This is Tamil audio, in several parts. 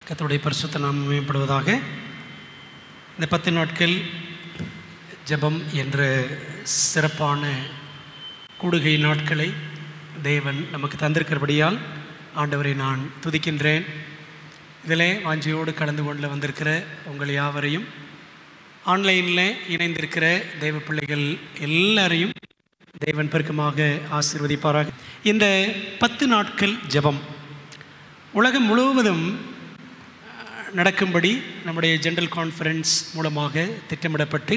கர்த்தருடைய பரிசுத்த நாமம் மேம்படுவதாக. இந்த 10 நாட்கள் ஜெபம் என்ற சிறப்பான கூடுகை நாட்களை தேவன் நமக்கு தந்திருக்கிறபடியால் ஆண்டவரை நான் துதிக்கின்றேன். இதில் வாஞ்சியோடு கலந்து கொண்டு வந்திருக்கிற உங்கள் யாவரையும், ஆன்லைனில் இணைந்திருக்கிற தேவ பிள்ளைகள் எல்லாரையும் தேவன் பெருக்கமாக ஆசீர்வதிப்பாராக. இந்த 10 நாட்கள் ஜெபம் உலகம் முழுவதும் நடக்கும்படி நம்முடைய ஜெனரல் கான்ஃபரன்ஸ் மூலமாக திட்டமிடப்பட்டு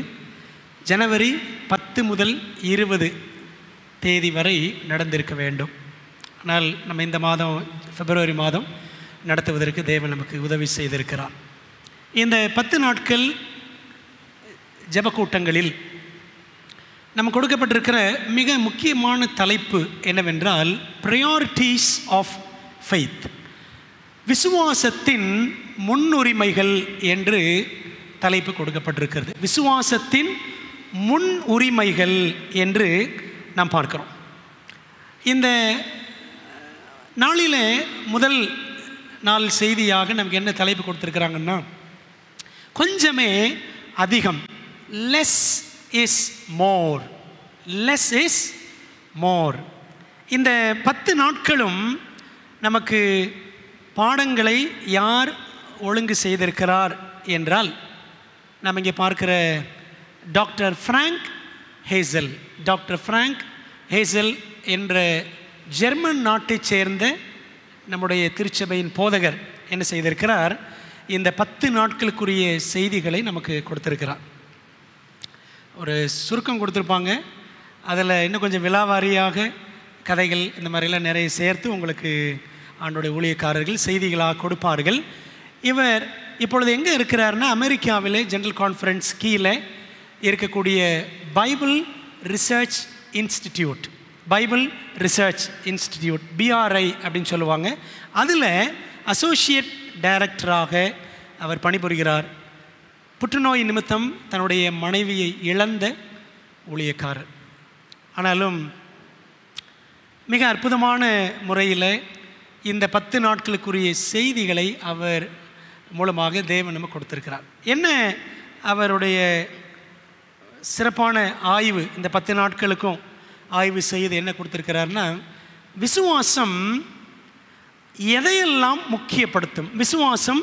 ஜனவரி 10 முதல் 20 தேதி வரை நடந்திருக்க வேண்டும். ஆனால் நம்ம இந்த மாதம் பிப்ரவரி மாதம் நடத்துவதற்கு தேவன் நமக்கு உதவி செய்திருக்கிறார். இந்த 10 நாட்கள் ஜெப கூட்டங்களில் நம்ம கொடுக்கப்பட்டிருக்கிற மிக முக்கியமான தலைப்பு என்னவென்றால் ப்ரையாரிட்டிஸ் ஆஃப் ஃபெய்த், விசுவாசத்தின் முன்னுரிமைகள் என்று தலைப்பு கொடுக்கப்பட்டிருக்கிறது. விசுவாசத்தின் முன்னுரிமைகள் என்று நாம் பார்க்கிறோம். இந்த நாளில் முதல் நாள் செய்தியாக நமக்கு என்ன தலைப்பு கொடுத்துருக்குறாங்கன்னா, கொஞ்சமே அதிகம், less is more, less is மோர். இந்த 10 நாட்களும் நமக்கு பாடங்களை யார் ஒழுங்கு செய்திருக்கிறார் என்றால், நாம் இங்கே பார்க்கிற டாக்டர் ஃப்ராங்க் ஹேசல் என்ற ஜெர்மன் நாட்டைச் சேர்ந்த நம்முடைய திருச்சபையின் போதகர் என்ன செய்திருக்கிறார், இந்த 10 நாட்களுக்குரிய செய்திகளை நமக்கு கொடுத்திருக்கிறார். ஒரு சுருக்கம் கொடுத்துருப்பாங்க, அதில் இன்னும் கொஞ்சம் விலாவாரியாக கதைகள் இந்த மாதிரிலாம் நிறைய சேர்த்து உங்களுக்கு ஆண்டோடைய ஊழியக்காரர்கள் செய்திகளாக கொடுப்பார்கள். இவர் இப்பொழுது எங்கே இருக்கிறார்னா, அமெரிக்காவிலே ஜெனரல் கான்ஃபரன்ஸ் கீழே இருக்கக்கூடிய பைபிள் ரிசர்ச் இன்ஸ்டிடியூட், BRI அப்படின்னு சொல்லுவாங்க. அதில் அசோசியேட் டைரக்டராக அவர் பணிபுரிகிறார். புற்றுநோய் நிமித்தம் தன்னுடைய மனைவியை இழந்த ஊழியக்காரர். ஆனாலும் மிக அற்புதமான முறையில் இந்த 10 நாட்களுக்குரிய செய்திகளை அவர் மூலமாக தேவன் நமக்கு கொடுத்திருக்கிறார். என்ன அவருடைய சிறப்பான ஆய்வு, இந்த 10 நாட்களுக்கும் ஆய்வு செய்து என்ன கொடுத்திருக்கிறார்னா, விசுவாசம் எதையெல்லாம் முக்கியப்படுத்தும், விசுவாசம்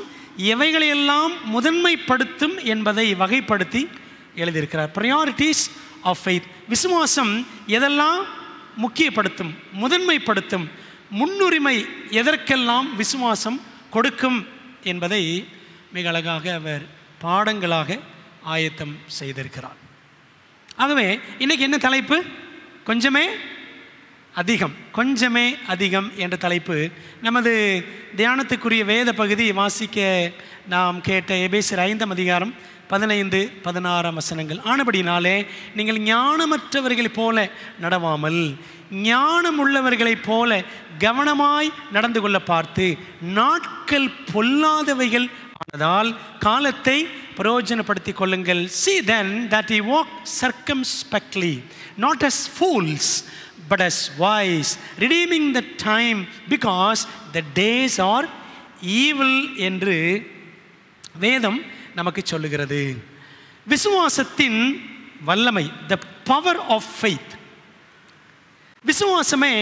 எவைகளையெல்லாம் முதன்மைப்படுத்தும் என்பதை வகைப்படுத்தி எழுதியிருக்கிறார். ப்ரையாரிட்டிஸ் ஆஃப் ஃபெய்த், விசுவாசம் எதெல்லாம் முக்கியப்படுத்தும், முதன்மைப்படுத்தும், முன்னுரிமை எதற்கெல்லாம் விசுவாசம் கொடுக்கும் என்பதை மிக அழகாக அவர் பாடங்களாக ஆயத்தம் செய்திருக்கிறார். ஆகவே இன்றைக்கி என்ன தலைப்பு, கொஞ்சமே அதிகம் என்ற தலைப்பு. நமது தியானத்துக்குரிய வேத பகுதி வாசிக்க நாம் கேட்ட எபேசியர் 5ஆம் அதிகாரம் 15, 16 வசனங்கள். ஆனபடினாலே நீங்கள் ஞானமற்றவர்களைப் போல நடவாமல் ஞானம் உள்ளவர்களைப் போல கவனமாய் நடந்து கொள்ள பார்த்து, நாட்கள் பொல்லாதவைகள் ஆனதால் காலத்தை பிரயோஜனப்படுத்திக் கொள்ளுங்கள். See then that ye walk circumspectly, not as fools but as wise, redeeming the time because the days are evil என்று வேதம் நமக்கு சொல்லுகிறது. விசுவாசத்தின் வல்லமை, the power of faith. விசுவாசமே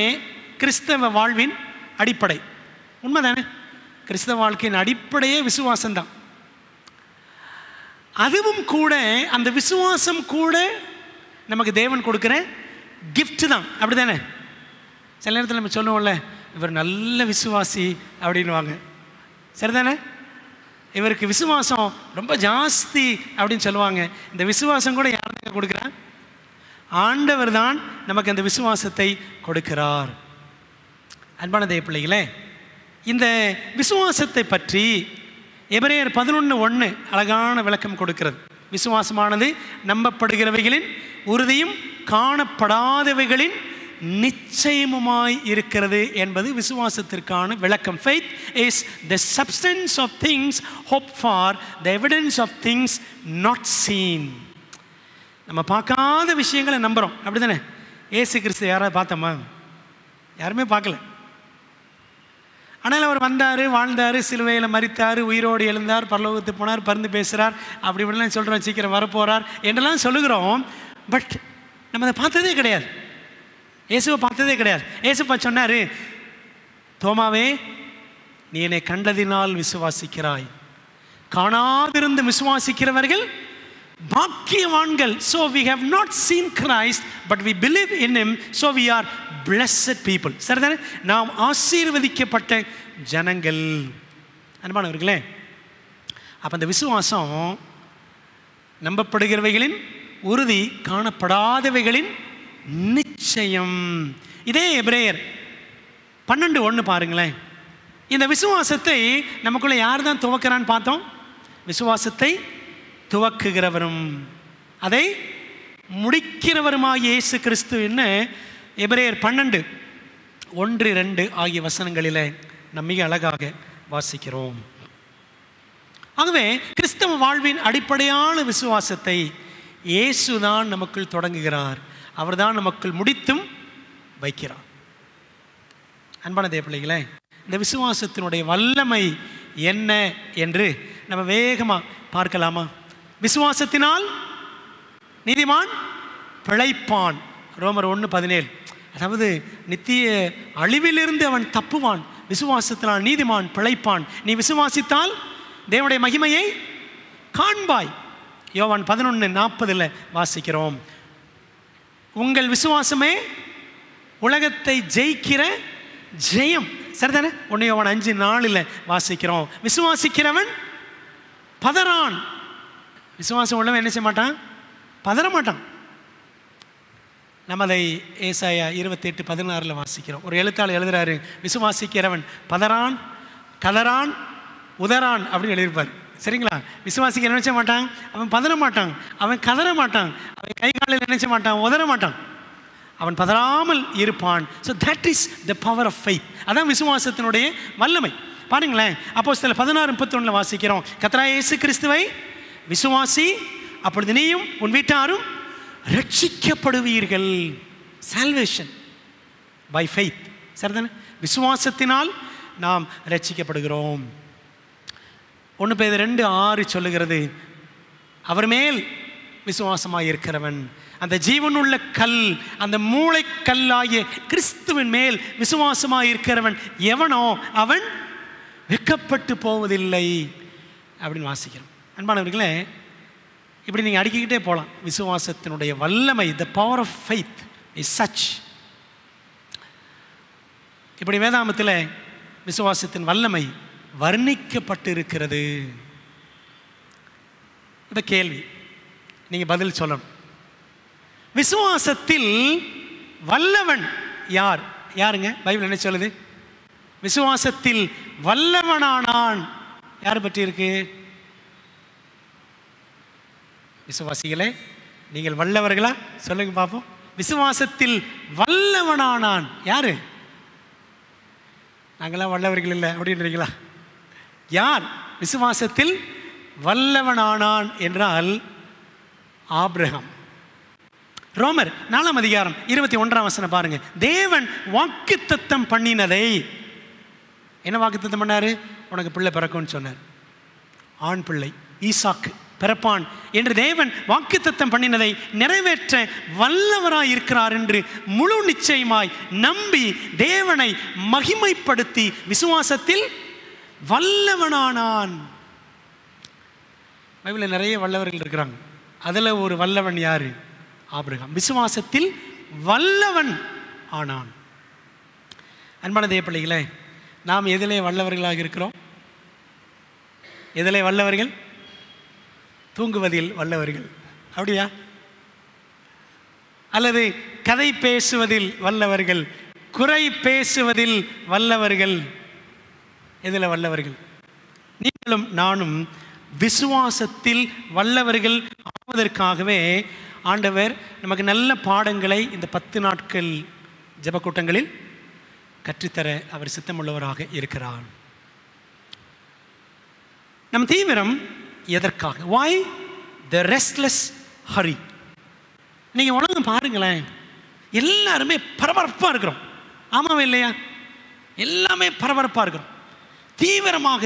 கிறிஸ்தவ வாழ்வின் அடிப்படை. உண்மைதானே? கிறிஸ்தவ வாழ்க்கையின் அடிப்படையே விசுவாசம்தான். அதுவும் கூட, அந்த விசுவாசம் கூட நமக்கு தேவன் கொடுக்குற கிஃப்ட் தான். அப்படி தானே? சில நேரத்தில் நம்ம சொல்லுவோம்ல, இவர் நல்ல விசுவாசி அப்படின்வாங்க. சரிதானே? இவருக்கு விசுவாசம் ரொம்ப ஜாஸ்தி அப்படின்னு சொல்லுவாங்க. இந்த விசுவாசம் கூட யாருக்கு கொடுக்குறா? ஆண்டவர் தான் நமக்கு அந்த விசுவாசத்தை கொடுக்கிறார். அன்பான தேவ பிள்ளைகளே, இந்த விசுவாசத்தை பற்றி எபிரேயர் 11:1 அழகான விளக்கம் கொடுக்கிறது. விசுவாசமானது நம்பப்படுகிறவைகளின் உறுதியும் காணப்படாதவைகளின் நிச்சயமுமாய் இருக்கிறது என்பது விசுவாசத்திற்கான விளக்கம். Faith is the substance of things hoped for, the evidence of things not seen. நம்ம பார்க்காத விஷயங்களை நம்புகிறோம். அப்படி தானே? ஏசு கிறிஸ்து யாராவது பார்த்தோமா? யாருமே பார்க்கல. ஆனால் அவர் வந்தார், வாழ்ந்தார், சிலுவையில் மரித்தார், உயிரோடு எழுந்தார், பரலோகத்துக்கு போனார், பருந்து பேசுகிறார், அப்படி இப்படிலாம் சொல்கிறோம், சீக்கிரம் வரப்போகிறார் என்றெல்லாம் சொல்லுகிறோம். பட் நம்ம அதை பார்த்ததே கிடையாது. இயேசுவை பார்த்ததே கிடையாது. இயேசுப்பா சொன்னார், தோமாவே, நீ என்னை கண்டதினால் விசுவாசிக்கிறாய், காணாதிருந்து விசுவாசிக்கிறவர்கள் பாக்கியவான்கள். So we have not seen Christ but we believe in him, so we are blessed people. சரிதானே? நாம் ஆசீர்வதிக்கப்பட்ட ஜனங்கள். அன்பானவர்களே, அப்போ அந்த விசுவாசம் நம்பப்படுகிறவைகளின் உறுதி, காணப்படாதவைகளின் நிச்சயம். இதே எபிரேயர் 12:1 பாருங்களேன். இந்த விசுவாசத்தை நமக்குள்ள யார் தான் துவக்கிறான்னு பார்த்தோம். விசுவாசத்தை துவக்குகிறவரும் அதை முடிக்கிறவருமாகிய இயேசு கிறிஸ்து என்ன எபிரேயர் 12:1-2 ஆகிய வசனங்களில் நாம் மிக அழகாக வாசிக்கிறோம். ஆகவே கிறிஸ்தவ வாழ்வின் அடிப்படையான விசுவாசத்தை இயேசுதான் நமக்குள் தொடங்குகிறார், அவர்தான் நமக்குள் முடித்தும் வைக்கிறார். அன்பான தேவ பிள்ளைகளே, இந்த விசுவாசத்தினுடைய வல்லமை என்ன என்று நம்ம வேகமாக பார்க்கலாமா? விசுவாசத்தினால் நீதிமான் பிழைப்பான், ரோமர் 1:17. அதாவது நித்திய அழிவிலிருந்து அவன் தப்புவான், விசுவாசத்தினால் நீதிமான் பிழைப்பான். நீ விசுவாசித்தால் தேவனுடைய மகிமையை காண்பாய், யோவான் 11:40 வாசிக்கிறோம். உங்கள் விசுவாசமே உலகத்தை ஜெயிக்கிற ஜெயம். சரிதானே? 1 யோவான் 5:4 வாசிக்கிறோம். விசுவாசிக்கிறவன் பதறான். விசுவாசம் உள்ளவன் என்ன செய்ய மாட்டான்? பதற மாட்டான். நம்ம அதை ஏசாயா 28:16 வாசிக்கிறோம். ஒரு எழுத்தாளர் எழுதுறாரு, விசுவாசிக்கிறவன் பதறான், கதறான், உதறான் அப்படின்னு எழுதியிருப்பார். சரிங்களா? விசுவாசிக்கிறவன் நினைச்ச மாட்டான், அவன் பதற மாட்டான், அவன் கதற மாட்டான், அவன் கை காலில் நினைச்ச மாட்டான், உதற மாட்டான், அவன் பதறாமல் இருப்பான். So that is the power of faith. அதான் விசுவாசத்தினுடைய வல்லமை. பாருங்களேன், அப்போஸ்தலர் 16:31 வாசிக்கிறோம். கர்த்தராகிய இயேசு கிறிஸ்துவை விசுவாசி, அப்பொழுது நீயும் உன் வீட்டாரும் ரட்சிக்கப்படுவீர்கள். Salvation by faith. சரிதானே? விசுவாசத்தினால் நாம் ரட்சிக்கப்படுகிறோம். 1 பேதுரு 2:6 சொல்லுகிறது, அவர் மேல் விசுவாசமாக இருக்கிறவன், அந்த ஜீவனுள்ள கல், அந்த மூளைக்கல்லாகிய கிறிஸ்துவின் மேல் விசுவாசமாக இருக்கிறவன் எவனோ அவன் வெட்கப்பட்டு போவதில்லை அப்படின்னு வாசிக்கிறோம். அன்பானவர்களே, இப்படி நீங்கள் அடுக்கிக்கிட்டே போகலாம். விசுவாசத்தினுடைய வல்லமை, the power of faith is such. இப்படி வேதாமத்தில் விசுவாசத்தின் வல்லமை வர்ணிக்கப்பட்டு இருக்கிறது. இந்த கேள்வி நீங்கள் பதில் சொல்லணும். விசுவாசத்தில் வல்லவன் யார்? யாருங்க? பைபிள் என்ன சொல்லுது? விசுவாசத்தில் வல்லவனானான். யார் பற்றி இருக்கு? விசுவாசிகளே, நீங்கள் வல்லவர்களா? சொல்லுங்க பார்ப்போம். விசுவாசத்தில் வல்லவனானான் யாரு? நாங்களாம் வல்லவர்கள் இல்லை அப்படின்றீங்களா? யார் விசுவாசத்தில் வல்லவனானான் என்றால் ஆபிரகாம். ரோமர் 4:21 பாருங்க. தேவன் வாக்குத்தத்தம் பண்ணினதை, என்ன வாக்குத்தத்தம் பண்ணாரு? உனக்கு பிள்ளை பிறக்கும்னு சொன்னார். ஆண் பிள்ளை ஈசாக்கு பிறப்பான் என்று தேவன் வாக்குத்தத்தம் பண்ணினதை நிறைவேற்ற வல்லவராய் இருக்கிறார் என்று முழு நிச்சயமாய் நம்பி தேவனை மகிமைப்படுத்தி விசுவாசத்தில் வல்லவனானான். பைபிளில் நிறைய வல்லவர்கள் இருக்கிறாங்க. அதில் ஒரு வல்லவன் யாரு? ஆபிரகாம். விசுவாசத்தில் வல்லவன் ஆனான். அன்பான தேவ பிள்ளைகளே, நாம் எதிலே வல்லவர்களாக இருக்கிறோம்? எதிலே வல்லவர்கள்? தூங்குவதில் வல்லவர்கள். அப்படியா? அல்லது கதை பேசுவதில் வல்லவர்கள், குறை பேசுவதில் வல்லவர்கள்? எதில் வல்லவர்கள்? நீங்களும் நானும் விசுவாசத்தில் வல்லவர்கள் ஆவதற்காகவே ஆண்டவர் நமக்கு நல்ல பாடங்களை இந்த 10 நாட்கள் ஜெப கூட்டங்களில் கற்றுத்தர அவர் சித்தமுள்ளவராக இருக்கிறார். நம் தீவிரம் எதற்காக? why the restless hurry? நீங்கள் உலகம் பாருங்களேன், எல்லாருமே பரபரப்பாக இருக்கிறோம். ஆமாவே இல்லையா? எல்லாமே பரபரப்பாக இருக்கிறோம். தீவிரமாக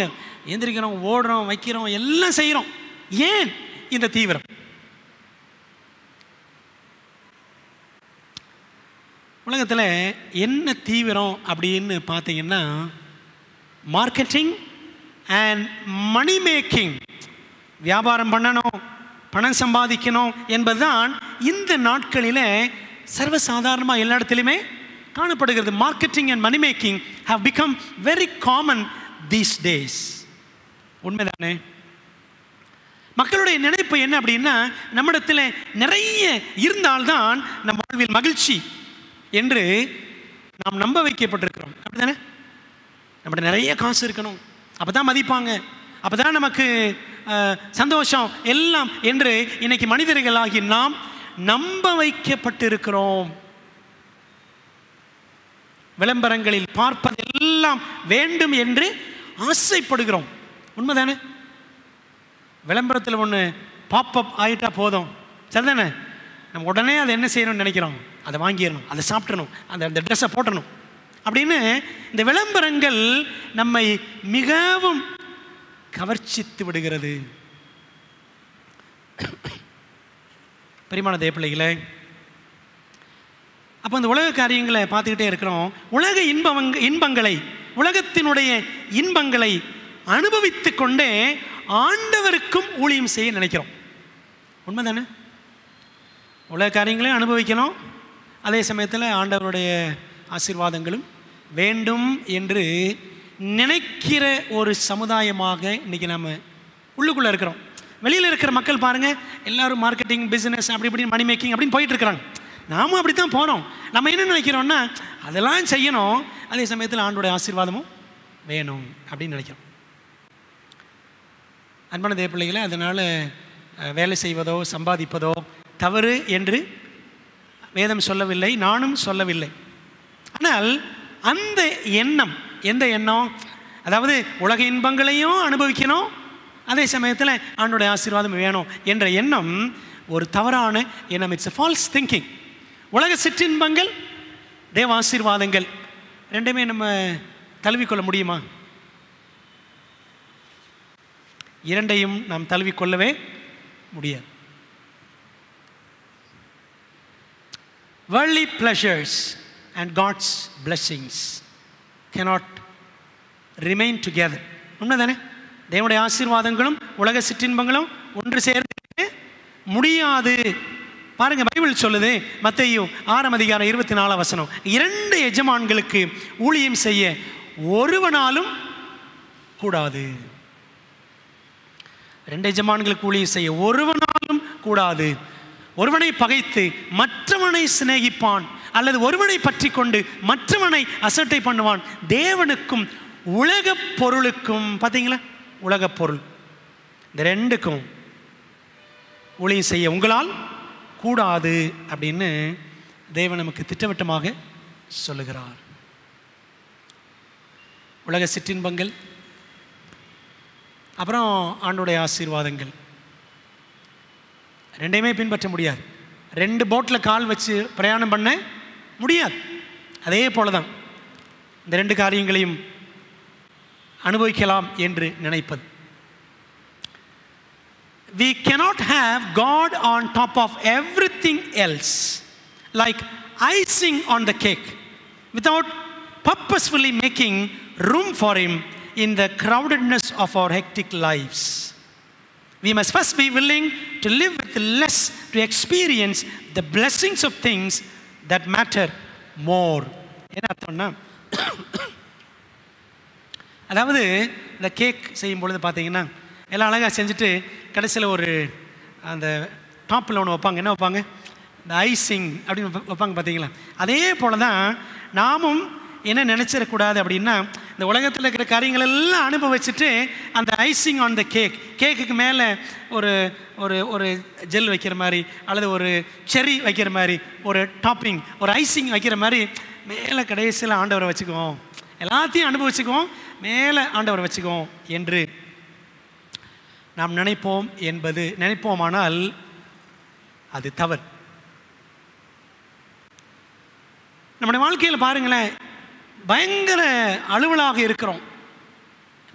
எந்திரிக்கிறோம், ஓடுறோம், வைக்கிறோம், எல்லாம் செய்கிறோம். ஏன் இந்த தீவிரம்? உலகத்தில் என்ன தீவிரம் அப்படின்னு பார்த்தீங்கன்னா, மார்க்கெட்டிங் அண்ட் மணி மேக்கிங். வியாபாரம் பண்ணணும், பணம் சம்பாதிக்கணும் என்பதுதான் இந்த நாட்களில் சர்வசாதாரணமாக எல்லா இடத்துலையுமே காணப்படுகிறது. Marketing and money making have become very common these days. உண்மைதானே? மக்களுடைய நினைப்பு என்ன அப்படின்னா, நம்மிடத்தில் நிறைய இருந்தால்தான் நம் வாழ்வில் மகிழ்ச்சி என்று நாம் நம்ப வைக்கப்பட்டிருக்கிறோம். அப்படிதானே? நம்மகிட்ட நிறைய காசு இருக்கணும், அப்போ தான் மதிப்பாங்க, அப்போ தான் நமக்கு சந்தோஷம் எல்லாம் என்று இன்னைக்கு மனிதர்களாகி நாம் நம்ப வைக்கப்பட்டிருக்கிறோம். விளம்பரங்களில் பார்ப்பதெல்லாம் வேண்டும் என்று ஆசைப்படுகிறோம். உண்மைதானே? விளம்பரத்தில் ஒன்று பாப்அப் ஆகிட்டா போதும், சரிதானே? நம்ம உடனே அதை என்ன செய்யணும்னு நினைக்கிறோம், அதை வாங்கிடணும், அதை சாப்பிடணும், அந்த ட்ரெஸ்ஸை போட்டணும் அப்படின்னு இந்த விளம்பரங்கள் நம்மை மிகவும் கவர்ச்சித்து விடுகிறது. பிரியமான தேவ பிள்ளைகளே, அப்போ இந்த உலக காரியங்களை பார்த்துக்கிட்டே இருக்கிறோம். உலக இன்பங்களை, உலகத்தினுடைய இன்பங்களை அனுபவித்து கொண்டே ஆண்டவருக்கும் ஊழியம் செய்ய நினைக்கிறோம். உண்மைதானே? உலக காரியங்களையும் அனுபவிக்கணும், அதே சமயத்தில் ஆண்டவருடைய ஆசீர்வாதங்களும் வேண்டும் என்று நினைக்கிற ஒரு சமுதாயமாக இன்றைக்கி நம்ம உள்ளுக்குள்ளே இருக்கிறோம். வெளியில் இருக்கிற மக்கள் பாருங்கள், எல்லோரும் மார்க்கெட்டிங், பிஸ்னஸ், அப்படி இப்படி மணி மேக்கிங் அப்படின்னு போயிட்டுருக்குறாங்க. நாமும் அப்படி தான் போகிறோம். நம்ம என்ன நினைக்கிறோன்னா, அதெல்லாம் செய்யணும், அதே சமயத்தில் ஆண்டோடைய ஆசீர்வாதமும் வேணும் அப்படின்னு நினைக்கிறோம். அன்பான தேவ பிள்ளைகளை, அதனால் வேலை செய்வதோ சம்பாதிப்பதோ தவறு என்று வேதம் சொல்லவில்லை, நானும் சொல்லவில்லை. ஆனால் அந்த எண்ணம், எந்த எண்ணம்? அதாவது உலக இன்பங்களையும் அனுபவிக்கணும், அதே சமயத்தில் ஆண்டோடைய ஆசீர்வாதம் வேணும் என்ற எண்ணம் ஒரு தவறான எண்ணம். It's a false thinking. உலக சிற்றின்பங்கள், தேவ ஆசீர்வாதங்கள் ரெண்டுமே நம்ம தழுவிக்கொள்ள முடியுமா? இரண்டையும் நாம் தழுவிக்கொள்ளவே முடியாது. Worldly pleasures and God's blessings cannot remain together. உண்மைதானே? தேவனுடைய ஆசீர்வாதங்களும் உலக சிற்றின்பங்களும் ஒன்று சேர்ந்து முடியாது. பாருங்க, பைபிள் சொல்லுது, மத்தேயு 6:24 2 எஜமான்களுக்கு ஊழியம் செய்ய ஒருவனாலும் கூடாது. 2 எஜமான்களுக்கு ஊழியம் செய்ய ஒருவனாலும் கூடாது. ஒருவனை பகைத்து மற்றவனை சிநேகிப்பான், அல்லது ஒருவனை பற்றி கொண்டு மற்றவனை அசட்டை பண்ணுவான். தேவனுக்கும் உலக பொருளுக்கும், பார்த்தீங்களா, உலக பொருள், இந்த ரெண்டுக்கும் ஊழியம் செய்ய உங்களால் கூடாது அப்படின்னு தேவன் நமக்கு திட்டவட்டமாக சொல்லுகிறார். உலக சிற்றின்பங்கள், அப்புறம் ஆண்டோடைய ஆசீர்வாதங்கள் ரெண்டையுமே பின்பற்ற முடியாது. 2 போட்டில் கால் வச்சு பிரயாணம் பண்ண முடியாது. அதே போல தான் இந்த 2 காரியங்களையும் அனுபவிக்கலாம் என்று நினைப்பது. We cannot have God on top of everything else, like icing on the cake, without purposefully making room for Him in the crowdedness of our hectic lives. We must first be willing to live with less to experience the blessings of things that matter more. என்ன அர்த்தம்னா, அதாவது இந்த கேக் செய்யும் பொழுது பார்த்தீங்கன்னா, எல்லாம் அழகாக செஞ்சுட்டு கடைசியில் ஒரு அந்த டாப்பில் ஒன்று வைப்பாங்க. என்ன வைப்பாங்க? இந்த ஐசிங் அப்படின்னு வைப்பாங்க, பார்த்தீங்களா? அதே போல் தான் நாமும் என்ன நினச்சிடக்கூடாது அப்படின்னா, இந்த உலகத்தில் இருக்கிற காரியங்கள் எல்லாம் அனுபவிச்சுட்டு அந்த ஐசிங் ஆன் த கேக்குக்கு மேலே ஒரு ஒரு ஒரு ஜெல் வைக்கிற மாதிரி, அல்லது ஒரு செரி வைக்கிற மாதிரி, ஒரு டாப்பிங், ஒரு ஐசிங் வைக்கிற மாதிரி மேலே கடைசியில் ஆண்டவரை வச்சுக்குவோம், எல்லாத்தையும் அனுபவிச்சுக்குவோம், மேலே ஆண்டவரை வச்சுக்குவோம் என்று நாம் நினைப்போமானால் அது தவறு. நம்முடைய வாழ்க்கையில் பாருங்களேன், பயங்கர அலுவலாக இருக்கிறோம்,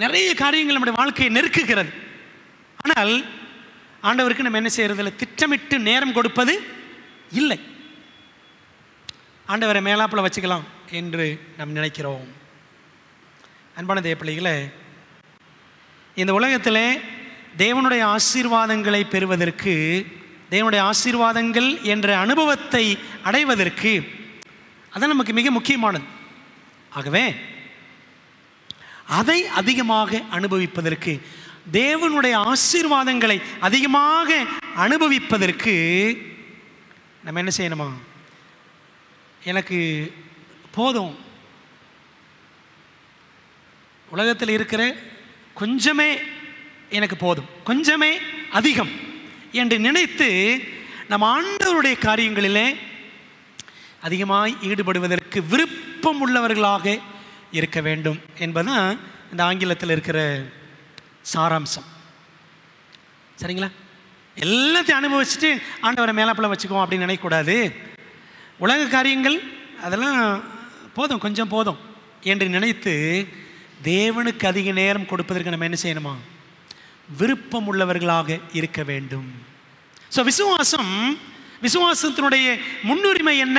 நிறைய காரியங்கள் நம்முடைய வாழ்க்கையை நெருக்குகிறது. ஆனால் ஆண்டவருக்கு நம்ம என்ன செய்யறதில்ல, திட்டமிட்டு நேரம் கொடுப்பது இல்லை. ஆண்டவரை மேலாப்பில் வச்சுக்கலாம் என்று நாம் நினைக்கிறோம். அன்பான தேவ பிள்ளைகளே, இந்த உலகத்தில் தேவனுடைய ஆசீர்வாதங்களை பெறுவதற்கு, தேவனுடைய ஆசீர்வாதங்கள் என்ற அனுபவத்தை அடைவதற்கு அது நமக்கு மிக முக்கியமானது. ஆகவே அதை அதிகமாக அனுபவிப்பதற்கு, தேவனுடைய ஆசீர்வாதங்களை அதிகமாக அனுபவிப்பதற்கு நம்ம என்ன செய்யணுமா? எனக்கு போதும், உலகத்தில் இருக்கிற கொஞ்சமே எனக்கு போதும், கொஞ்சமே அதிகம் என்று நினைத்து நம் ஆண்டவருடைய காரியங்களிலே அதிகமாக ஈடுபடுவதற்கு விருப்பம் உள்ளவர்களாக இருக்க வேண்டும் என்பதுதான் இந்த ஆங்கிலத்தில் இருக்கிற சாராம்சம். சரிங்களா? எல்லாத்தையும் அனுபவிச்சுட்டு ஆண்டவரை மேலாப்பில் வச்சுக்குவோம் அப்படின்னு நினைக்கக்கூடாது. உலக காரியங்கள் அதெல்லாம் போதும், கொஞ்சம் போதும் என்று நினைத்து தேவனுக்கு அதிக நேரம் கொடுப்பதற்கு நம்ம என்ன செய்யணுமா? விருப்பம் உள்ளவர்களாக இருக்க வேண்டும். ஸோ விசுவாசத்தினுடைய முன்னுரிமை என்ன?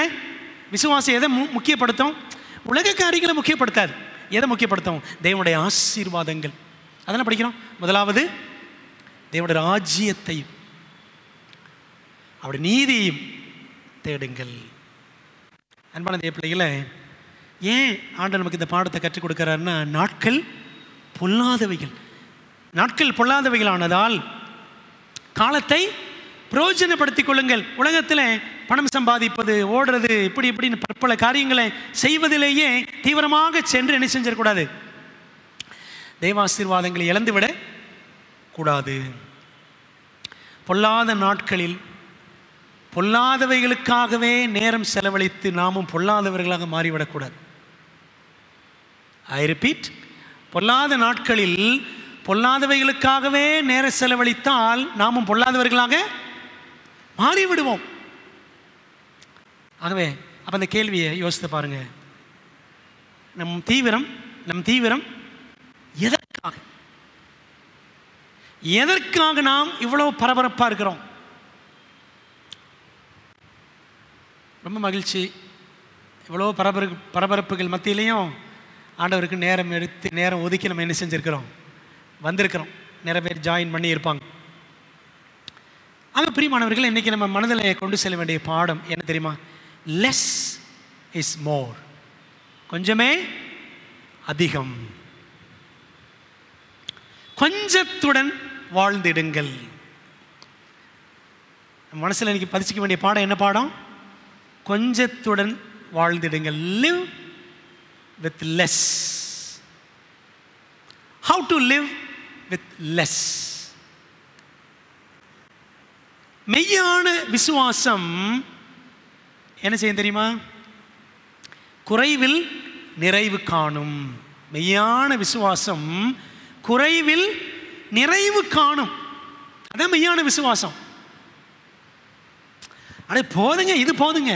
விசுவாசம் எதை முக்கியப்படுத்தும்? உலக காரியங்களை முக்கியப்படுத்தாது. எதை முக்கியப்படுத்தும்? தேவனுடைய ஆசீர்வாதங்கள். அதெல்லாம் படிக்கிறோம். முதலாவது தேவனுடைய ராஜ்யத்தையும் அவருடைய நீதியையும் தேடுங்கள். அன்பான தேவ பிள்ளைகளை, ஏன் ஆண்டவர் நமக்கு இந்த பாடத்தை கற்றுக் கொடுக்கிறாருன்னா, நாட்கள் பொல்லாதவைகளானதால் காலத்தை பிரயோஜனப்படுத்திக் கொள்ளுங்கள். உலகத்தில் பணம் சம்பாதிப்பது, ஓடுறது, இப்படின்னு பற்பல காரியங்களை செய்வதிலேயே தீவிரமாக சென்று என்ன செஞ்சிடக்கூடாது? தெய்வாசீர்வாதங்களை இழந்துவிட கூடாது. பொல்லாத நாட்களில் பொல்லாதவைகளுக்காகவே நேரம் செலவழித்து நாமும் பொல்லாதவர்களாக மாறிவிடக்கூடாது. ஐ ரிப்பீட், பொல்லாத நாட்களில் பொல்லாதவைகளுக்காகவே நேரம் செலவழித்தால் நாமும் பொல்லாதவர்களாக மாறிவிடுவோம். ஆகவே அப்போ அந்த கேள்வியை யோசித்து பாருங்க. நம் தீவிரம் எதற்காக நாம் இவ்வளவு பரபரப்பாக இருக்கிறோம்? ரொம்ப மகிழ்ச்சி. இவ்வளோ பரபரப்புகள் மத்தியிலையும் ஆண்டவருக்கு நேரம் ஒதுக்கி நம்ம என்ன செஞ்சுருக்கிறோம்? வந்திருக்கிறோம். நிறைய பேர் ஜாயின் பண்ணி இருப்பாங்க. ஆக பிரியமானவர்கள், இன்றைக்கி நம்ம மனதில் கொண்டு செல்ல வேண்டிய பாடம் என்ன தெரியுமா? Less is more. கொஞ்சமே அதிகம். கொஞ்சத்துடன் வாழ்ந்திடுங்கள். மனசில் இன்னைக்கு பதிச்சிக்க வேண்டிய பாடம் என்ன பாடம்? கொஞ்சத்துடன் வாழ்ந்திடுங்கள். Live with less. How to live with less. மெய்யான விசுவாசம் என்ன செய்யும் தெரியுமா? குறைவில் நிறைவு காணும். மெய்யான விசுவாசம் குறைவில் நிறைவு காணும். அதான் மெய்யான விசுவாசம். அடே போதுங்க, இது போதுங்க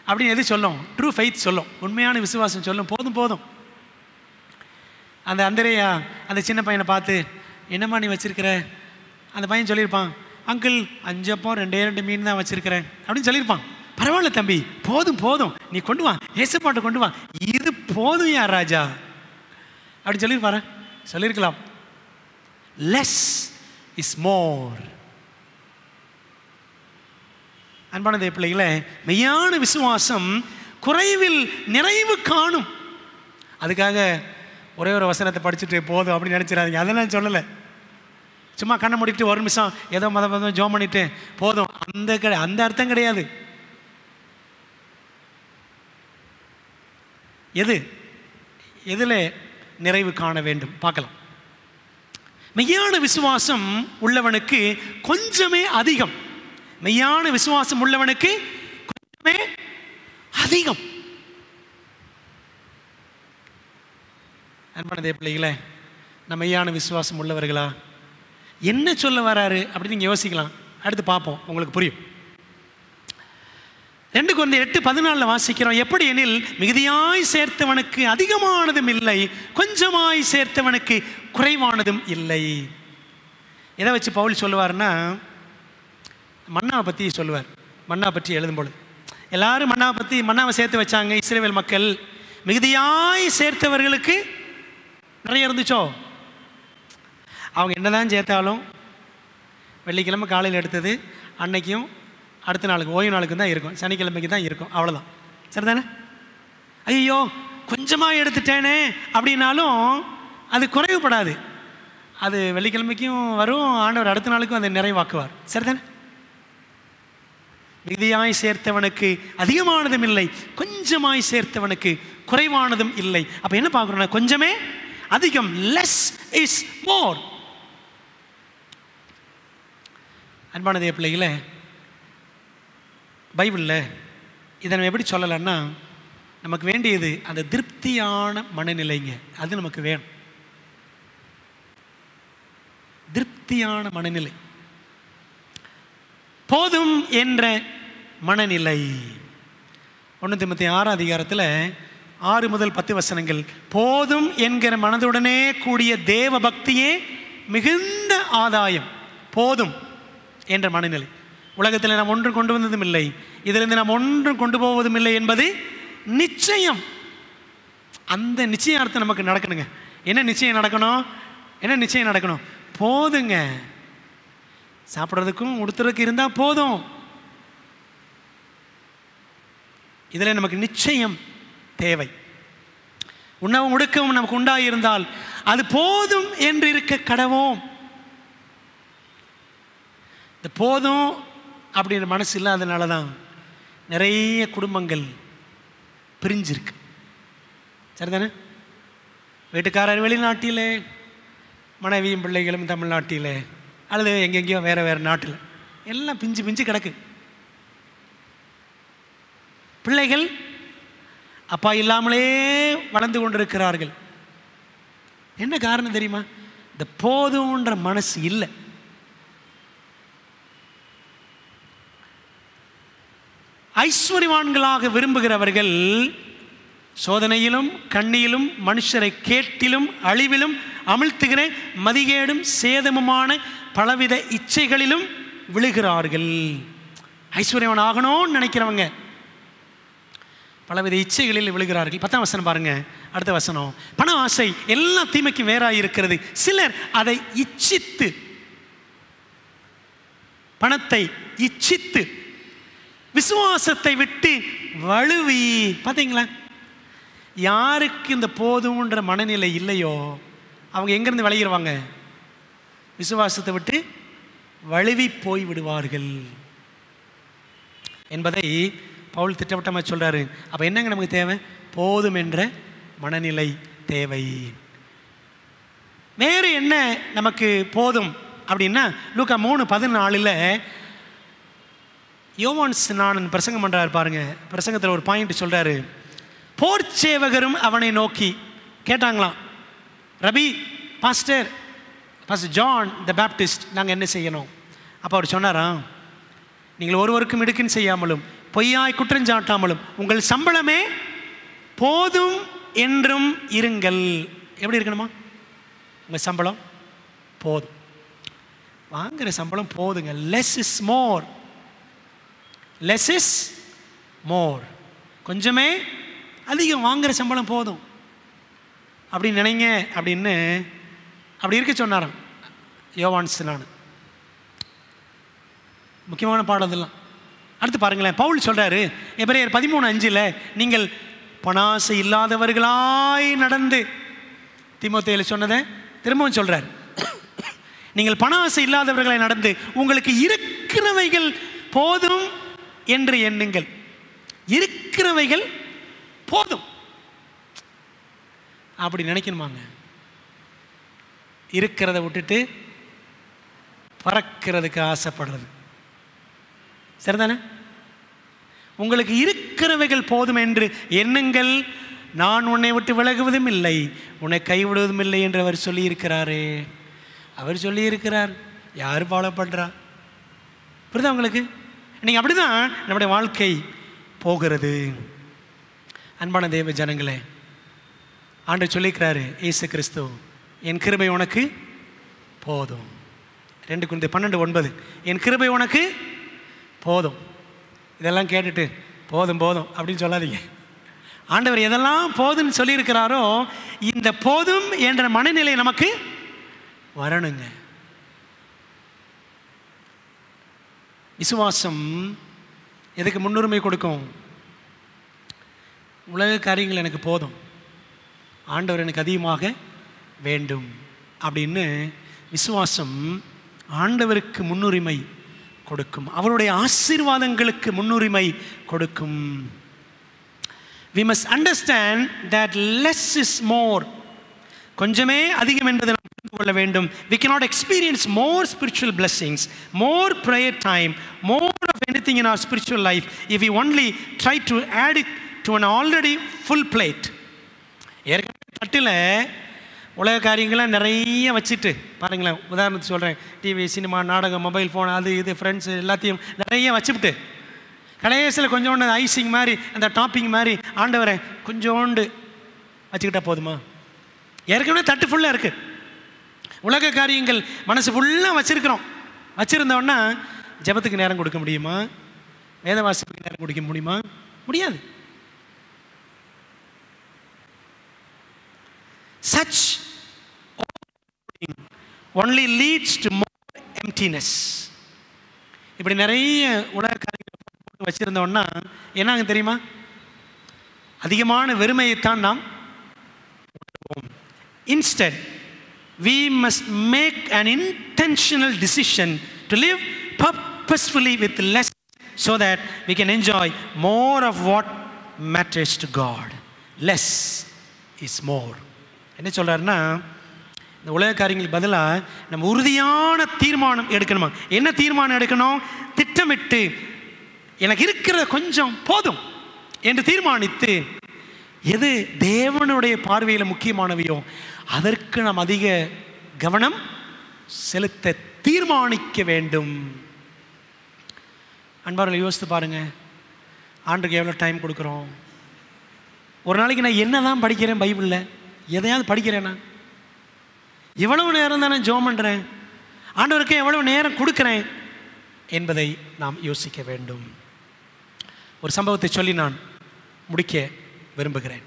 அப்படின்னு எது சொல்லும்? ட்ரூ ஃபெய்த் சொல்லும். உண்மையான விசுவாசம் சொல்லும், போதும். அந்த அந்தரையா அந்த சின்ன பையனை பார்த்து, என்னம்மா நீ வச்சிருக்கிற? அந்த பையன் சொல்லியிருப்பான், அங்கிள் 5 அப்பம் 2 மீன் தான் வச்சிருக்கிறேன் அப்படின்னு சொல்லியிருப்பான். பரவாயில்ல தம்பி, போதும், நீ கொண்டு வா, ஏசப்பாட்டை கொண்டு வா, இது போதும் யா ராஜா அப்படின்னு சொல்லியிருக்கலாம். லெஸ் இஸ் மோர். அன்பான தேவ பிள்ளைகளே, மெய்யான விசுவாசம் குறைவில் நிறைவு காணும். அதுக்காக ஒரே ஒரு வசனத்தை படிச்சுட்டு போதும் அப்படின்னு நினச்சிடாதீங்க. அதெல்லாம் சொல்லலை. சும்மா கண்ணை மூடிட்டு ஒரு நிமிஷம் ஏதோ மதம் ஜோம் பண்ணிட்டு போதும், அந்த அர்த்தம் கிடையாது. எதில் நிறைவு காண வேண்டும் பார்க்கலாம். மெய்யான விசுவாசம் உள்ளவனுக்கு கொஞ்சமே அதிகம். மெய்யான விசுவாசம் உள்ளவனுக்கு கொஞ்சமே அதிகம். அன்பான தேவ பிள்ளைகளே, நம்ம மெய்யான விசுவாசம் உள்ளவர்களா? என்ன சொல்ல வராரு அப்படின்னு நீங்கள் யோசிக்கலாம். அடுத்து பார்ப்போம், உங்களுக்கு புரியும். 2 Corinthians 8:14 வாசிக்கிறோம். எப்படி எனில் மிகுதியாய் சேர்த்தவனுக்கு அதிகமானதும் இல்லை, கொஞ்சமாய் சேர்த்தவனுக்கு குறைவானதும் இல்லை. எதை வச்சு பவுல் சொல்லுவார்னா, மன்னாவை பற்றி சொல்லுவார். மன்னா பற்றி எழுதும்போது எல்லாரும் மன்னாவை சேர்த்து வச்சாங்க. இஸ்ரவேல் மக்கள் மிகுதியாய் சேர்த்தவர்களுக்கு நிறைய இருந்துச்சோ. அவங்க என்னதான் சேர்த்தாலும் வெள்ளிக்கிழமை காலையில் எடுத்தது அன்னைக்கும் அடுத்த நாளுக்கு ஓய்வு நாளுக்கு தான் இருக்கும், சனிக்கிழமைக்கு தான் இருக்கும், அவ்வளோதான். சரிதானே? ஐயோ கொஞ்சமாக எடுத்துட்டேனே அப்படின்னாலும் அது குறைவுபடாது. அது வெள்ளிக்கிழமைக்கும் வரும், ஆண்டவர் அடுத்த நாளுக்கும் அதை நிறைவாக்குவார். சரிதானே? மிகுதியாய் சேர்த்தவனுக்கு அதிகமானதும் இல்லை, கொஞ்சமாய் சேர்த்தவனுக்கு குறைவானதும் இல்லை. அப்போ என்ன பார்க்குறோம்னா, கொஞ்சமே அதிகம், லெஸ் இஸ் மோர். அன்பான தேவ பிள்ளைகளே, பைபிளில் இதை நம்ம எப்படி சொல்லலாம்னா, நமக்கு வேண்டியது அந்த திருப்தியான மனநிலைங்க. அது நமக்கு வேணும், திருப்தியான மனநிலை, போதும் என்ற மனநிலை. 1 தீமோத்தேயு 6 6 முதல் 10 வசனங்கள். போதும் என்கிற மனதுடனே கூடிய தேவ பக்தியே மிகுந்த ஆதாயம். போதும் என்ற மனநிலை. உலகத்தில் நாம் ஒன்றும் கொண்டு வந்ததும் இல்லை, இதிலிருந்து நாம் ஒன்றும் கொண்டு போவதும் இல்லை என்பது நிச்சயம். அந்த நிச்சயார்த்தம் நமக்கு நடக்கணுங்க. என்ன நிச்சயம் நடக்கணும்? என்ன நிச்சயம் நடக்கணும்? போதுங்க, சாப்பிட்றதுக்கும் உடுத்துறதுக்கு இருந்தால் போதும். இதில் நமக்கு நிச்சயம் தேவை. உண்ணவும் உடுக்கவும் நமக்கு உண்டாயிருந்தால் அது போதும் என்று இருக்க கடவோம். இந்த போதும் அப்படின்ற மனசு இல்லாதனால தான் நிறைய குடும்பங்கள் பிரிஞ்சிருக்கு. சரிதானே? வீட்டுக்காரர் வெளிநாட்டிலே, மனைவியும் பிள்ளைகளும் தமிழ்நாட்டிலே, அல்லது எங்கெங்கேயோ வேறு நாட்டில் எல்லாம் பிஞ்சு கிடக்கு. பிள்ளைகள் அப்பா இல்லாமலே வளர்ந்து கொண்டிருக்கிறார்கள். என்ன காரணம் தெரியுமா? இந்த போதும்ன்ற மனசு இல்லை. ஐஸ்வர்யவான்களாக விரும்புகிறவர்கள் சோதனையிலும் கண்ணியிலும் மனுஷரை கேட்டிலும் அழிவிலும் அமிழ்த்துகிற மதிகேடும் சேதமுமான பலவித இச்சைகளிலும் விழுகிறார்கள். ஐஸ்வர்யவான் ஆகணும்னு நினைக்கிறவங்க பலவித இச்சைகளில் விழுகிறார்கள். 10ஆம் வசனம் பாருங்க, அடுத்த வசனம். பண ஆசை எல்லா தீமைக்கும் வேறாய் இருக்கிறது. சிலர் அதை இச்சித்து, பணத்தை இச்சித்து விசுவாசத்தை விட்டு வழுவி. பார்த்தீங்களா? யாருக்கு இந்த போதும்ன்ற மனநிலை இல்லையோ அவங்க எங்கேருந்து விளையிடுவாங்க? விசுவாசத்தை விட்டு வழுவி போய் விடுவார்கள் என்பதை பவுல் திட்டவட்டமாக சொல்கிறாரு. அப்போ என்னங்க நமக்கு தேவை? போதும் என்ற மனநிலை தேவை. வேறு என்ன நமக்கு போதும் அப்படின்னா, லூக்கா 3:14 யோவான் ஸ்நானன் பிரசங்கம் பண்ணுறாரு பாருங்க. பிரசங்கத்தில் ஒரு பாயிண்ட் சொல்கிறாரு. போர்ச்சேவகரும் அவனை நோக்கி கேட்டாங்களாம், ரபி, பாஸ்டர் ஜான் த பேப்டிஸ்ட், நாங்கள் என்ன செய்யணும்? அப்போ அவர் சொன்னாராம், நீங்கள் ஒருவருக்கும் இடுக்குன்னு செய்யாமலும் பொய்யாய் குற்றஞ்சாட்டாமலும் உங்கள் சம்பளமே போதும் என்றும் இருங்கள். எப்படி இருக்கணுமா? உங்கள் சம்பளம் போதும், வாங்குகிற சம்பளம் போதுங்க. Less is more, less is more. கொஞ்சமே அதிகம், வாங்குகிற சம்பளம் போதும் அப்படின்னு நினைங்க அப்படின்னு அப்படி இருக்க சொன்னாராம் யோவான் ஸ்நானன். முக்கியமான பாடம் இதெல்லாம். அடுத்து பாருங்களேன், பவுல் சொல்கிறாரு எபிரேயர் 13:5 நீங்கள் பணாசை இல்லாதவர்களாய் நடந்து, தீமோத்தேயுவில் சொன்னதை திரும்பவும் சொல்கிறார். நீங்கள் பணாசை இல்லாதவர்களாய் நடந்து உங்களுக்கு இருக்கிறவைகள் போதும் என்று எண்ணுங்கள். இருக்கிறவைகள் போதும் அப்படி நினைக்கணுமாங்க. இருக்கிறத விட்டுட்டு பறக்கிறதுக்கு ஆசைப்படுறது சரிதானே? உங்களுக்கு இருக்கிறவைகள் போதும் என்று எண்ணுங்கள், நான் உன்னை விட்டு விலகுவதும் இல்லை, உன்னை கைவிடுவதும் இல்லை என்று அவர் சொல்லியிருக்கிறாரே. அவர் சொல்லியிருக்கிறார், யார் ஃபாலோ பண்ணுறா? புரியுதா உங்களுக்கு? நீங்கள் அப்படி தான் நம்முடைய வாழ்க்கை போகிறது. அன்பான தேவ ஜனங்களே, ஆண்டவர் சொல்லிக்கிறாரு, இயேசு கிறிஸ்து, என் கிருபை உனக்கு போதும். 2 Corinthians 12:9, என் கிருபை உனக்கு போதும். இதெல்லாம் கேட்டுட்டு போதும் போதும் அப்படின்னு சொல்லாதீங்க. ஆண்டவர் எதெல்லாம் போதும்னு சொல்லியிருக்கிறாரோ இந்த போதும் என்ற மனநிலை நமக்கு வரணுங்க. விசுவாசம் எதுக்கு முன்னுரிமை கொடுக்கும்? உலக காரியங்கள் எனக்கு போதும், ஆண்டவர் எனக்கு அதிகமாக வேண்டும் அப்படின்னு விசுவாசம் ஆண்டவருக்கு முன்னுரிமை கொடுக்கும், அவருடைய ஆசீர்வாதங்களுக்கு முன்னுரிமை கொடுக்கும். We must understand that less is more. கொஞ்சமே அதிகம் என்பதை நாம் புரிந்து கொள்ள வேண்டும். We cannot experience more spiritual blessings, more prayer time, more of anything in our spiritual life if we only try to add it to an already full plate. ஏற்கனவே தட்டில் உலக காரியங்கள்லாம் நிறைய வச்சுட்டு பாருங்களேன். உதாரணத்துக்கு சொல்கிறேன், டிவி, சினிமா, நாடகம், மொபைல் ஃபோன், அது இது, ஃப்ரெண்ட்ஸு எல்லாத்தையும் நிறைய வச்சுவிட்டு கடைசியில் கொஞ்சோண்டு ஐசிங் மாதிரி, அந்த டாப்பிங் மாதிரி ஆண்டவரை கொஞ்சோண்டு வச்சுக்கிட்டா போதுமா? ஏற்கனவே தட்டு ஃபுல்லாக இருக்குது. உலக காரியங்கள் மனசு ஃபுல்லாக வச்சுருக்கிறோம். வச்சுருந்தோன்னா ஜெபத்துக்கு நேரம் கொடுக்க முடியுமா? வேதவாசிக்கு நேரம் கொடுக்க முடியுமா? முடியாது. Such only leads to more emptiness. இப்படி நிறைய உலக காரியங்களை போட்டு வச்சுருந்தோன்னா என்னாங்க தெரியுமா? அதிகமான வெறுமையைத்தான் நாம். Instead, we must make an intentional decision to live purposefully with less so that we can enjoy more of what matters to God. Less is more. என்ன சொல்கிறாருன்னா, இந்த உலக காரியங்களுக்கு பதிலாக நம்ம உறுதியான தீர்மானம் எடுக்கணுமா? என்ன தீர்மானம் எடுக்கணும்? திட்டமிட்டு எனக்கு இருக்கிற கொஞ்சம் போதும் என்று தீர்மானித்து எது தேவனுடைய பார்வையில் முக்கியமானவையோ அதற்கு நாம் அதிக கவனம் செலுத்த தீர்மானிக்க வேண்டும். அன்பார்களை யோசித்து பாருங்கள், ஆண்டுக்கு எவ்வளோ டைம் கொடுக்குறோம்? ஒரு நாளைக்கு நான் என்ன தான் படிக்கிறேன்? பைபிளில் எதையாவது படிக்கிறேன்னா? எவ்வளவு நேரம் தான் நான் ஜெபம் பண்ணுறேன்? ஆண்டவருக்கு எவ்வளவு நேரம் கொடுக்குறேன் என்பதை நாம் யோசிக்க வேண்டும். ஒரு சம்பவத்தை சொல்லி நான் முடிக்க விரும்புகிறேன்.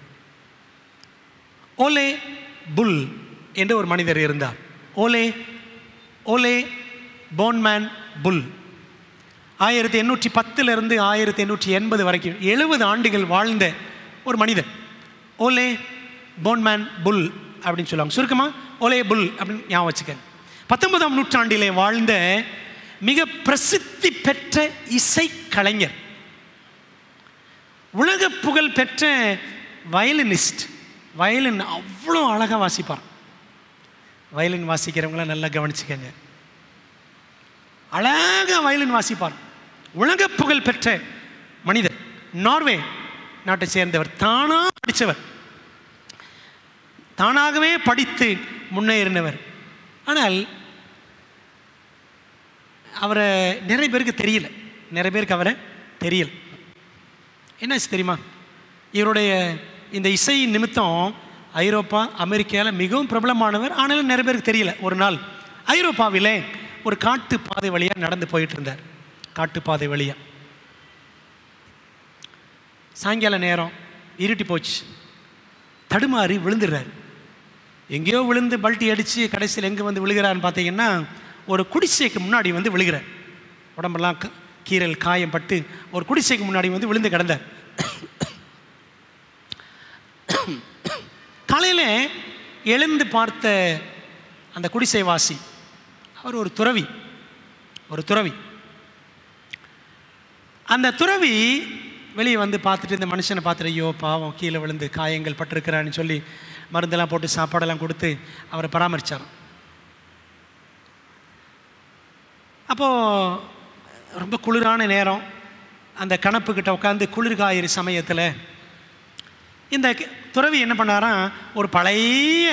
ஓலே புல் என்று ஒரு மனிதர் இருந்தார். ஓலே போன்மேன் புல் 1810 1880 வரைக்கும் 70 ஆண்டுகள் வாழ்ந்த ஒரு மனிதன். ஓலே போன்மேன் புல் அப்படின்னு சொல்லுவாங்க. சுருக்கமாக ஓலே புல் அப்படின்னு ஞாபகம் வச்சுக்கேன். 19ஆம் நூற்றாண்டிலே வாழ்ந்த மிக பிரசித்தி பெற்ற இசை கலைஞர், உலக புகழ் பெற்ற வயலினிஸ்ட். வயலின் அவ்வளோ அழகாக வாசிப்பார். வயலின் வாசிக்கிறவங்களாம் நல்லா கவனிச்சுக்கங்க. அழகாக வயலின் வாசிப்பார். உலக புகழ் பெற்ற மனிதர். நார்வே நாட்டை சேர்ந்தவர். தானாக படித்தவர், தானாகவே படித்து முன்னேறினவர். ஆனால் அவரை நிறைய பேருக்கு தெரியல. அவரை தெரியல. என்னாச்சு தெரியுமா? இவருடைய இந்த இசை நிமித்தம் ஐரோப்பா, அமெரிக்காவில் மிகவும் பிரபலமானவர். ஆனாலும் நிறைய பேருக்கு தெரியல. ஒரு நாள் ஐரோப்பாவில் ஒரு காட்டு பாதை வழியாக நடந்து போயிட்டு இருந்தார். காட்டு பாதை வழியாக சாயங்கால நேரம் இருட்டி போச்சு. தடுமாறி விழுந்துடுறாரு. எங்கேயோ விழுந்து பல்ட்டி அடித்து கடைசியில் எங்கே வந்து விழுகிறான்னு பார்த்தீங்கன்னா ஒரு குடிசைக்கு முன்னாடி வந்து விழுகிறார். உடம்பெல்லாம் கீரல் காயம் பட்டு ஒரு குடிசைக்கு முன்னாடி வந்து விழுந்து கிடந்தார். காலையில் எழுந்து பார்த்த அந்த குடிசைவாசி, அவர் ஒரு துறவி. அந்த துறவி வெளியே வந்து பார்த்துட்டு இந்த மனுஷனை பார்த்துட்டு, ஐயோ பாவம், கீழே விழுந்து காயங்கள் பட்டிருக்கிறான்னு சொல்லி மருந்தெல்லாம் போட்டு சாப்பாடெல்லாம் கொடுத்து அவரை பராமரித்தார். அப்போது ரொம்ப குளிரான நேரம். அந்த கணப்புக்கிட்ட உட்காந்து குளிர்காயிறு சமயத்தில் இந்த துறவி என்ன பண்ணாராம், ஒரு பழைய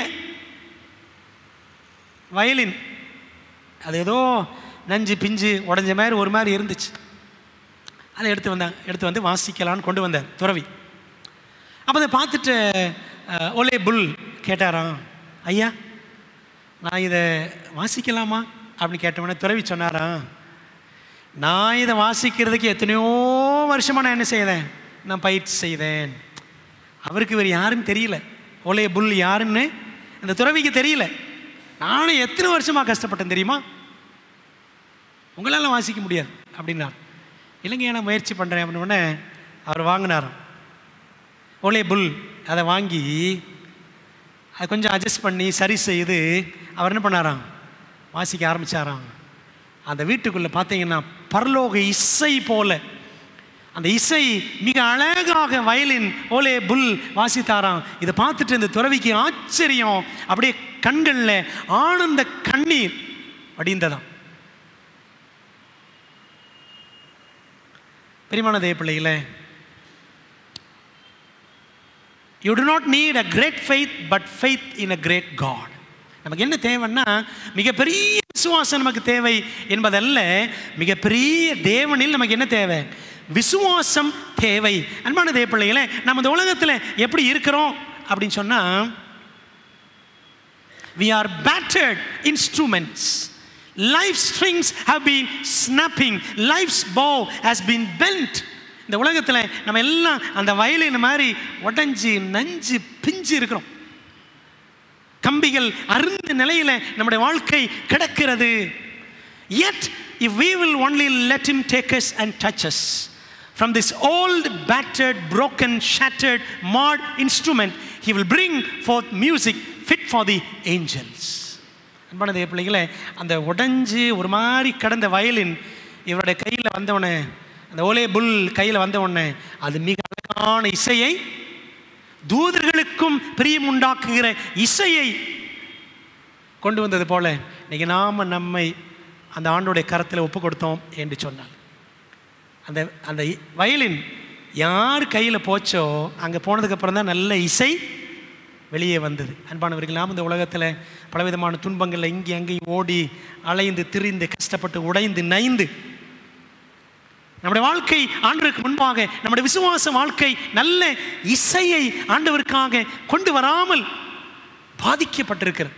வயலின், அது ஏதோ நஞ்சு பிஞ்சு உடஞ்ச மாதிரி ஒரு மாதிரி இருந்துச்சு. அதை எடுத்து வந்து வாசிக்கலான்னு கொண்டு வந்தார் துறவி. அப்போ அதை பார்த்துட்டு ஓலே புல் கேட்டாராம், ஐயா நான் இதை வாசிக்கலாமா அப்படின்னு கேட்டவொடனே துறவி சொன்னாராம், நான் இதை வாசிக்கிறதுக்கு எத்தனையோ வருஷமாக நான் என்ன செய்தேன், நான் பயிற்சி செய்தேன். அவருக்கு இவர் யாருன்னு தெரியல, ஓலே புல் யாருன்னு அந்த துறவிக்கு தெரியல. நானும் எத்தனை வருஷமாக கஷ்டப்பட்டேன் தெரியுமா, உங்களால் வாசிக்க முடியாது அப்படின்னா. இல்லைங்க நான் முயற்சி பண்ணுறேன் அப்படின்னே அவர் வாங்கினாராம். ஓலே புல் அதை வாங்கி அதை கொஞ்சம் அட்ஜஸ்ட் பண்ணி சரி செய்து அவர் என்ன பண்ணாராம், வாசிக்க ஆரம்பித்தாராம். அந்த வீட்டுக்குள்ளே பார்த்தீங்கன்னா பரலோக இசை போல அந்த இசை மிக அழகாக வயலின் ஓலே புல் வாசித்தாராம். இதை பார்த்துட்டு இந்த துறவிக்கு ஆச்சரியம், அப்படியே கண்களில் ஆனந்த கண்ணீர் வடிந்ததாம். பிரியமான தேவ பிள்ளைகளே, you do not need a great faith but faith in a great God. நமக்கு என்ன தேவைன்னா மிகப்பெரிய விசுவாசம் நமக்கு தேவை என்பதல்ல, மிகப்பெரிய தேவனில் நமக்கு என்ன தேவை, விசுவாசம் தேவை. அன்பான தேவ பிள்ளைகளே, நம்ம இந்த உலகத்தில் எப்படி இருக்கிறோம் அப்படின்னு சொன்னால், we are battered instruments. Life strings have been snapping, life's bow has been bent. இந்த உலகத்தில் நம்ம எல்லாம் அந்த வயலின் மாதிரி உடஞ்சி நஞ்சு பிஞ்சு இருக்கிறோம். கம்பிகள் அருந்த நிலையில் நம்முடைய வாழ்க்கை கிடக்கிறது. Yet if we will only let him take us and touch us from this old battered broken shattered marred instrument, he will bring forth music fit for the angels. அன்பான தேவ பிள்ளைகளே, அந்த உடஞ்சி ஒரு மாதிரி கடந்த வயலின் இவருடைய கையில் வந்தவனே, அந்த ஓலே புல் கையில் வந்த உடனே அது மிக அழகான இசையை, தூதர்களுக்கும் பிரியம் உண்டாக்குகிற இசையை கொண்டு வந்தது போல இன்னைக்கு நாம் நம்மை அந்த ஆண்டோடைய கரத்தில் ஒப்பு கொடுத்தோம் என்று சொன்னார். அந்த அந்த வயலின் யார் கையில் போச்சோ அங்கே போனதுக்கப்புறம் தான் நல்ல இசை வெளியே வந்தது. அன்பானவர்கள், நாம் இந்த உலகத்தில் பலவிதமான துன்பங்களில் இங்கே அங்கேயும் ஓடி அலைந்து திரிந்து கஷ்டப்பட்டு உடைந்து நைந்து நம்முடைய வாழ்க்கை ஆண்டவருக்கு முன்பாக நம்முடைய விசுவாச வாழ்க்கை நல்ல இசையை ஆண்டவருக்காக கொண்டு வராமல் பாதிக்கப்பட்டிருக்கிறது.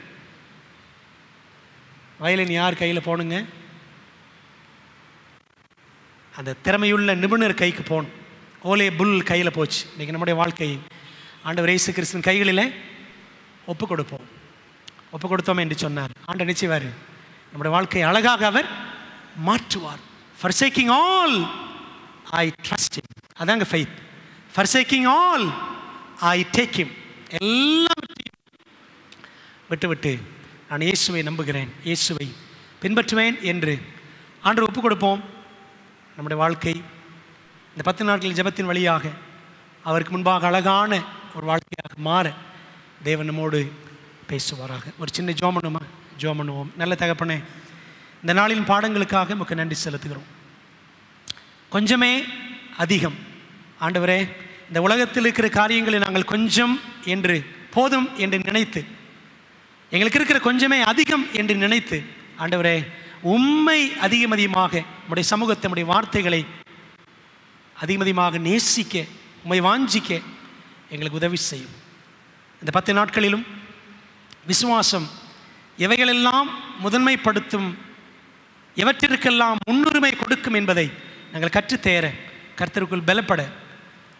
வயலின் யார் கையில் போகணுங்க, அந்த திறமையுள்ள நிபுணர் கைக்கு போகணும். ஓலே புல் கையில் போச்சு. இன்றைக்கி நம்முடைய வாழ்க்கை ஆண்டவர் இயேசு கிறிஸ்துவின் கைகளில் ஒப்பு கொடுப்போம். ஒப்பு கொடுத்தோம் என்று சொன்னார். ஆண்டவர் நிச்சயவார் நம்முடைய வாழ்க்கையை அழகாக அவர் மாற்றுவார். Forsaking all, I trust him. அதாங்க faith. Forsaking all, I take him. எல்லாவற்றையும் விட்டு நான் இயேசுவை நம்புகிறேன், இயேசுவை பின்பற்றுவேன் என்று ஆண்டவர் ஒப்பு கொடுப்போம். நம்முடைய வாழ்க்கை இந்த 10 நாட்கள் ஜெபத்தின் வழியாக அவருக்கு முன்பாக அழகான ஒரு வாழ்க்கையாக மாற தேவன் நம்மோடு பேசுவாராக. ஒரு சின்ன ஜெபம் பண்ணுவோம். நல்ல தகப்பனே, இந்த நாளின் பாடங்களுக்காக நமக்கு நன்றி செலுத்துகிறோம். கொஞ்சமே அதிகம் ஆண்டவரே, இந்த உலகத்தில் இருக்கிற காரியங்களை நாங்கள் கொஞ்சம் என்று போதும் என்று நினைத்து, எங்களுக்கு இருக்கிற கொஞ்சமே அதிகம் என்று நினைத்து ஆண்டவரே உம்மை அதிகமாக உம்முடைய சமூகத்தை உம்முடைய வார்த்தைகளை அதிகமாக நேசிக்க உம்மை வாஞ்சிக்க எங்களுக்கு உதவி செய்யும். இந்த 10 நாட்களிலும் விசுவாசம் எவைகளெல்லாம் முதன்மைப்படுத்தும், எவற்றிற்கெல்லாம் முன்னுரிமை கொடுக்கும் என்பதை நாங்கள் கற்றுத்தேர கர்த்தருக்குள் பலப்பட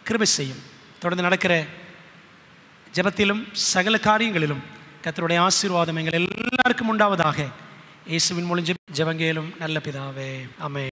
கிருபை செய்யும். தொடர்ந்து நடக்கிற ஜெபத்திலும் சகல காரியங்களிலும் கர்த்தருடைய ஆசீர்வாதம் எங்கள் எல்லாருக்கும் உண்டாவதாக. இயேசுவின் மூலம் ஜெபங்கேலும் நல்ல பிதாவே, ஆமென்.